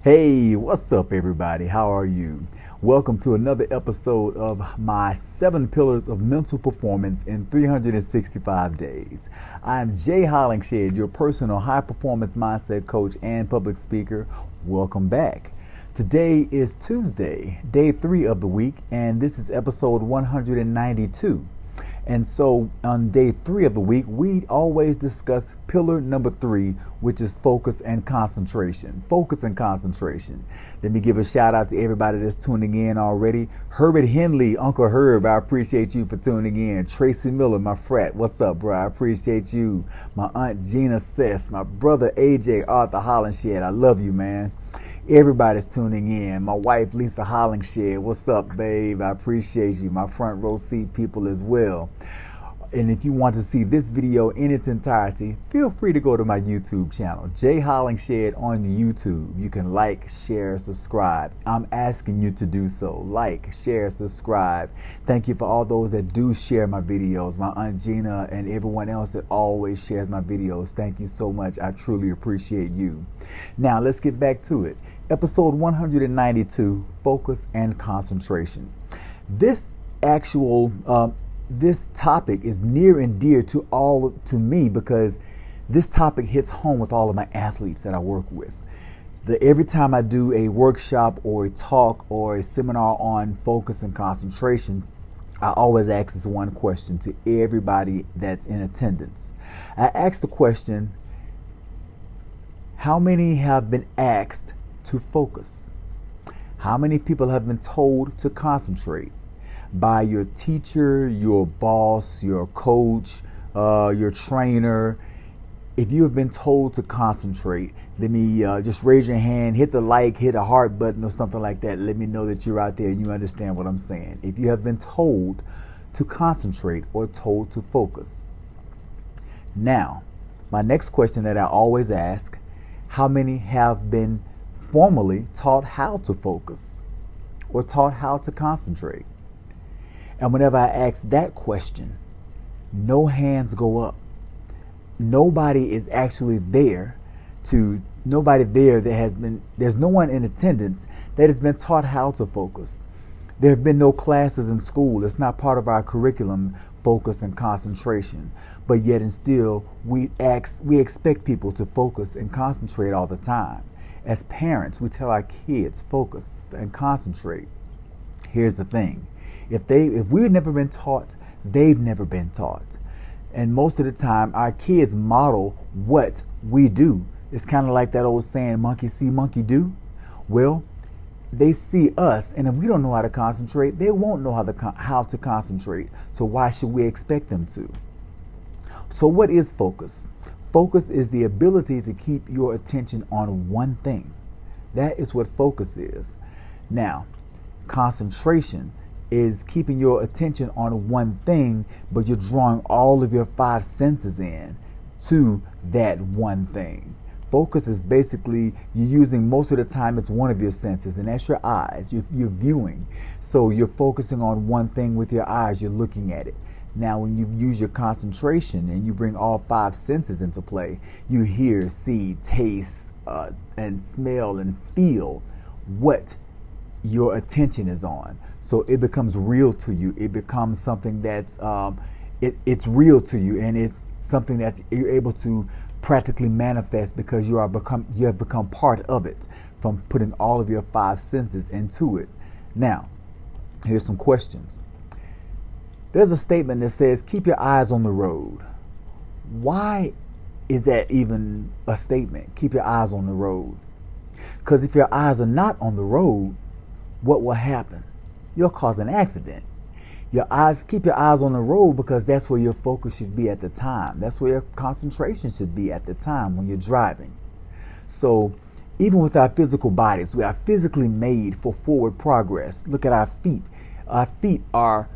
Hey, what's up, everybody? How are you? Welcome to another episode of my 7 Pillars of Mental Performance in 365 Days. I'm Jay Hollingshead, your personal high performance mindset coach and public speaker. Welcome back. Today is Tuesday, day 3 of the week, and this is episode 192. And so on day 3 of the week, we always discuss pillar number 3, which is focus and concentration. Focus and concentration. Let me give a shout out to everybody that's tuning in already. Herbert Henley, Uncle Herb, I appreciate you for tuning in. Tracy Miller, my frat, what's up, bro? I appreciate you. My aunt Gina Sess, my brother AJ Arthur Hollingshead, I love you, man. Everybody's tuning in. My wife, Lisa Hollingshead. What's up, babe? I appreciate you. My front row seat people as well. And if you want to see this video in its entirety, feel free to go to my YouTube channel, Jay Hollingshead on YouTube. You can like, share, subscribe. I'm asking you to do so. Like, share, subscribe. Thank you for all those that do share my videos. My Aunt Gina and everyone else that always shares my videos. Thank you so much. I truly appreciate you. Now, let's get back to it. Episode 192, Focus and Concentration. This topic is near and dear to me because this topic hits home with all of my athletes that I work with. Every time I do a workshop or a talk or a seminar on focus and concentration, I always ask this one question to everybody that's in attendance. I ask the question, how many have been asked to focus? How many people have been told to concentrate by your teacher, your boss, your coach, your trainer? If you have been told to concentrate, let me just raise your hand, hit the like, hit a heart button or something like that. Let me know that you're out there and you understand what I'm saying. If you have been told to concentrate or told to focus. Now, my next question that I always ask, how many have been formally taught how to focus or taught how to concentrate? And whenever I ask that question, no hands go up. Nobody is actually there there's no one in attendance that has been taught how to focus. There have been no classes in school. It's not part of our curriculum, focus and concentration. But yet and still, we expect people to focus and concentrate all the time. As parents, we tell our kids, focus and concentrate. Here's the thing. If we've never been taught, they've never been taught. And most of the time, our kids model what we do. It's kind of like that old saying, monkey see, monkey do. Well, they see us, and if we don't know how to concentrate, they won't know how to concentrate. So why should we expect them to? So what is focus? Focus is the ability to keep your attention on one thing. That is what focus is. Now, concentration is keeping your attention on one thing, but you're drawing all of your 5 senses in to that one thing. Focus is basically you're using, most of the time it's one of your senses, and that's your eyes. You're viewing. So you're focusing on one thing with your eyes, you're looking at it. Now, when you use your concentration and you bring all 5 senses into play, you hear, see, taste, and smell and feel what your attention is on. So it becomes real to you. It becomes something that's it's real to you, and it's something that you're able to practically manifest because you have become part of it from putting all of your 5 senses into it. Now, here's some questions. There's a statement that says, keep your eyes on the road. Why is that even a statement? Keep your eyes on the road. Because if your eyes are not on the road, what will happen? You'll cause an accident. Keep your eyes on the road because that's where your focus should be at the time. That's where your concentration should be at the time when you're driving. So even with our physical bodies, we are physically made for forward progress. Look at our feet. Our feet are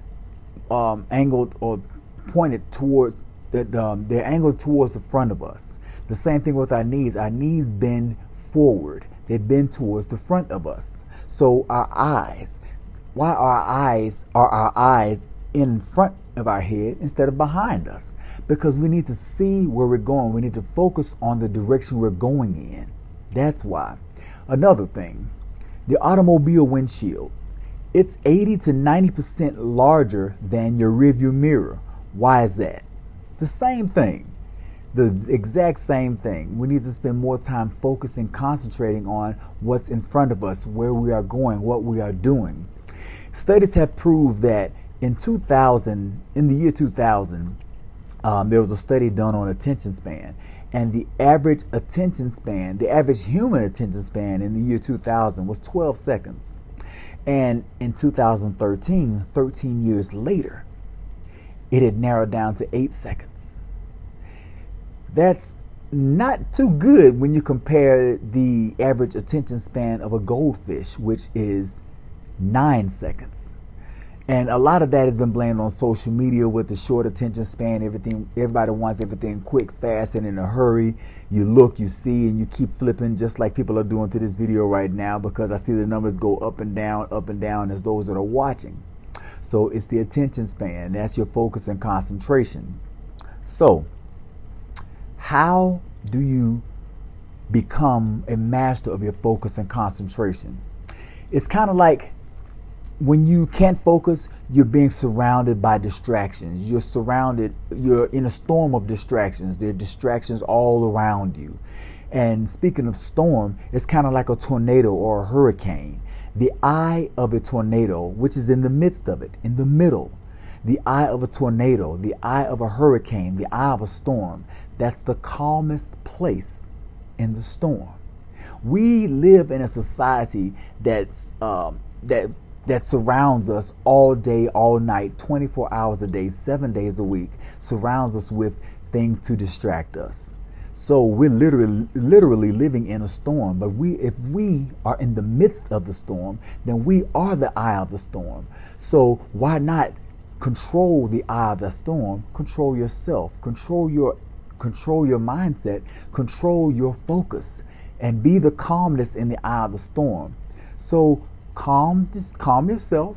angled or pointed towards they're angled towards the front of us. The same thing with our knees. Our knees bend forward. They bend towards the front of us. So our eyes, why are our eyes in front of our head instead of behind us? Because we need to see where we're going. We need to focus on the direction we're going in. That's why. Another thing, the automobile windshield. It's 80 to 90% larger than your rearview mirror. Why is that? The same thing. The exact same thing. We need to spend more time focusing, concentrating on what's in front of us, where we are going, what we are doing. Studies have proved that in the year 2000, there was a study done on attention span, and the average human attention span in the year 2000 was 12 seconds. And in 2013, 13 years later, it had narrowed down to 8 seconds. That's not too good when you compare the average attention span of a goldfish, which is 9 seconds. And a lot of that has been blamed on social media with the short attention span. Everybody wants everything quick, fast, and in a hurry. You look, you see, and you keep flipping, just like people are doing to this video right now, because I see the numbers go up and down as those that are watching. So it's the attention span. That's your focus and concentration. So how do you become a master of your focus and concentration? It's kind of like when you can't focus, you're being surrounded by distractions. You're in a storm of distractions. There are distractions all around you. And speaking of storm, it's kind of like a tornado or a hurricane. The eye of a tornado, which is in the midst of it, in the middle. The eye of a tornado, the eye of a hurricane, the eye of a storm. That's the calmest place in the storm. We live in a society that surrounds us all day, all night, 24 hours a day, 7 days a week, surrounds us with things to distract us. So we're literally living in a storm. But if we are in the midst of the storm, then we are the eye of the storm. So why not control the eye of the storm? Control yourself, control your mindset, control your focus, and be the calmness in the eye of the storm. So just calm yourself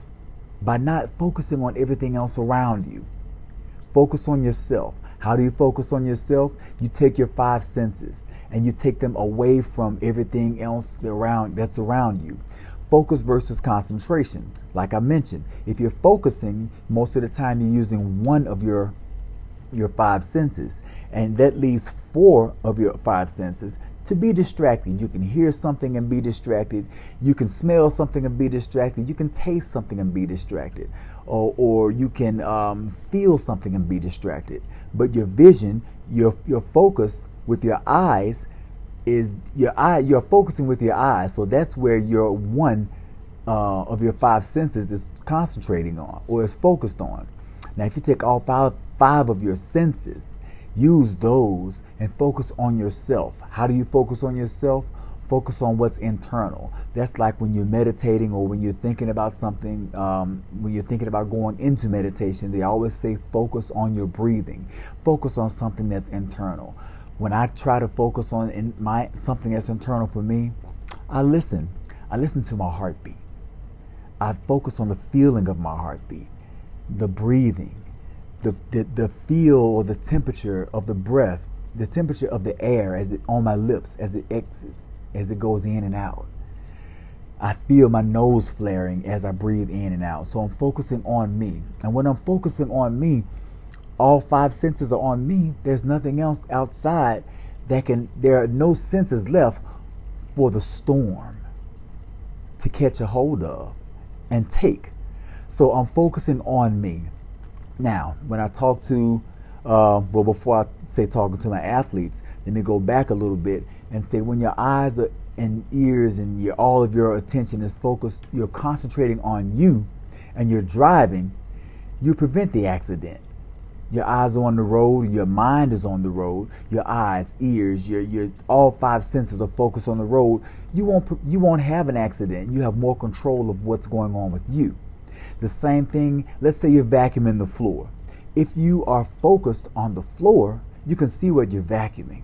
by not focusing on everything else around you. Focus on yourself. How do you focus on yourself? You take your 5 senses and you take them away from everything else that's around you. Focus versus concentration. Like I mentioned, if you're focusing, most of the time you're using one of your 5 senses, and that leaves 4 of your 5 senses to be distracted. You can hear something and be distracted. You can smell something and be distracted. You can taste something and be distracted. Or you can feel something and be distracted. But your vision, your focus with your eyes is you're focusing with your eyes. So that's where your one of your 5 senses is concentrating on or is focused on. Now, if you take all five of your senses, use those and focus on yourself. How do you focus on yourself? Focus on what's internal. That's like when you're meditating or when you're thinking about something, when you're thinking about going into meditation, they always say focus on your breathing. Focus on something that's internal. When I try to focus on something that's internal for me, I listen to my heartbeat. I focus on the feeling of my heartbeat, the breathing, the feel or the temperature of the breath, the temperature of the air as it on my lips as it exits, as it goes in and out. I feel my nose flaring as I breathe in and out. So I'm focusing on me. And when I'm focusing on me, all 5 senses are on me. There's nothing else outside there are no senses left for the storm to catch a hold of and take. So I'm focusing on me. Now, when I talk to, before I say talking to my athletes, let me go back a little bit and say when your eyes and ears and all of your attention is focused, you're concentrating on you and you're driving, you prevent the accident. Your eyes are on the road, your mind is on the road, your eyes, ears, your all 5 senses are focused on the road. You won't have an accident. You have more control of what's going on with you. The same thing, let's say you're vacuuming the floor. If you are focused on the floor, you can see what you're vacuuming.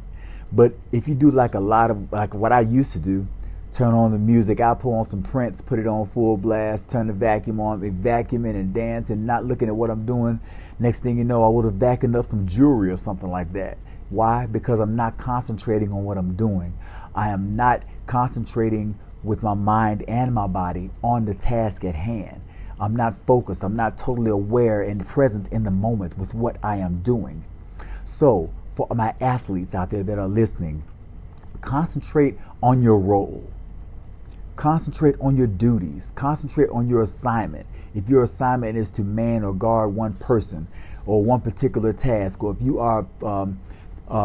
But if you do like what I used to do, turn on the music, I put on some Prince, put it on full blast, turn the vacuum on, be vacuuming and dancing, not looking at what I'm doing. Next thing you know, I would have vacuumed up some jewelry or something like that. Why? Because I'm not concentrating on what I'm doing. I am not concentrating with my mind and my body on the task at hand. I'm not focused. I'm not totally aware and present in the moment with what I am doing. So, for my athletes out there that are listening, concentrate on your role. Concentrate on your duties. Concentrate on your assignment. If your assignment is to man or guard one person or one particular task, or if you are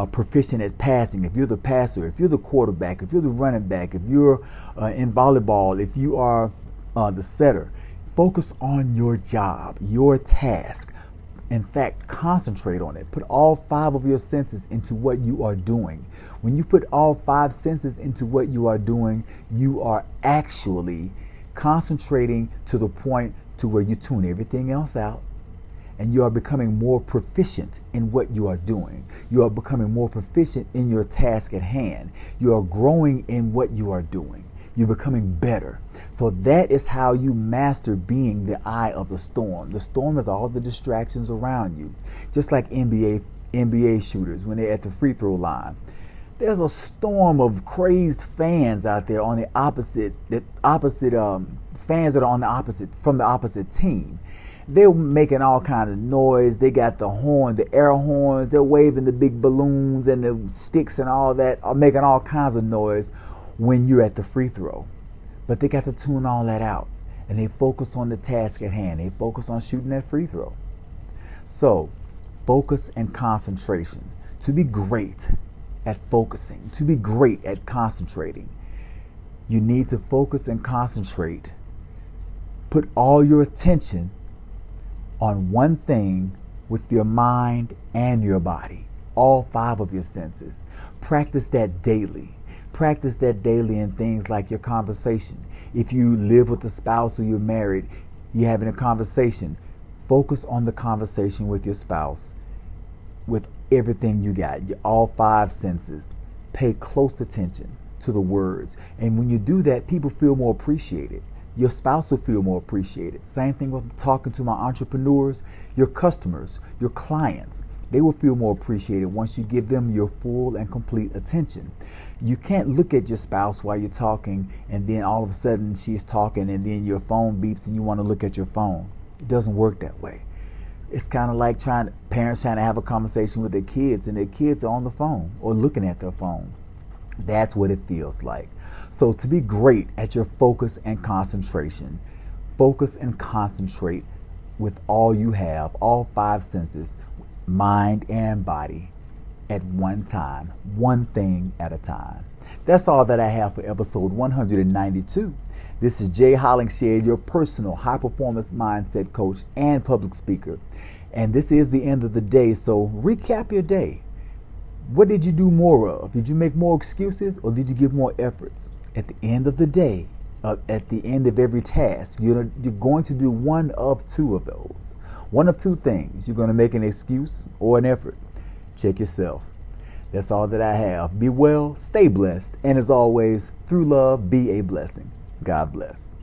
proficient at passing, if you're the passer, if you're the quarterback, if you're the running back, if you're in volleyball, if you are the setter, focus on your job, your task. In fact, concentrate on it. Put all 5 of your senses into what you are doing. When you put all 5 senses into what you are doing, you are actually concentrating to the point to where you tune everything else out, and you are becoming more proficient in what you are doing. You are becoming more proficient in your task at hand. You are growing in what you are doing. You're becoming better. So that is how you master being the eye of the storm. The storm is all the distractions around you. Just like NBA shooters when they're at the free throw line. There's a storm of crazed fans out there on the opposite fans that are on the opposite team. They're making all kinds of noise. They got the horn, the air horns. They're waving the big balloons and the sticks and all that, are making all kinds of noise when you're at the free throw. But they got to tune all that out, and they focus on the task at hand. They focus on shooting that free throw. So, focus and concentration. To be great at focusing, to be great at concentrating, you need to focus and concentrate. Put all your attention on one thing with your mind and your body, all 5 of your senses. Practice that daily. Practice that daily in things like your conversation. If you live with a spouse or you're married, you're having a conversation, focus on the conversation with your spouse with everything you got, all 5 senses. Pay close attention to the words. And when you do that, people feel more appreciated. Your spouse will feel more appreciated. Same thing with talking to my entrepreneurs, your customers, your clients. They will feel more appreciated once you give them your full and complete attention. You can't look at your spouse while you're talking and then all of a sudden she's talking and then your phone beeps and you want to look at your phone. It doesn't work that way. It's kind of like parents trying to have a conversation with their kids and their kids are on the phone or looking at their phone. That's what it feels like. So to be great at your focus and concentration, focus and concentrate with all you have, all 5 senses, mind and body, at one time, one thing at a time. That's all that I have for episode 192. This is Jay Hollingshead, your personal high-performance mindset coach and public speaker. And this is the end of the day, so recap your day. What did you do more of? Did you make more excuses or did you give more efforts? At the end of the day, at the end of every task, you're going to do one of 2 of those. One of 2 things. You're going to make an excuse or an effort. Check yourself. That's all that I have. Be well, stay blessed, and as always, through love, be a blessing. God bless.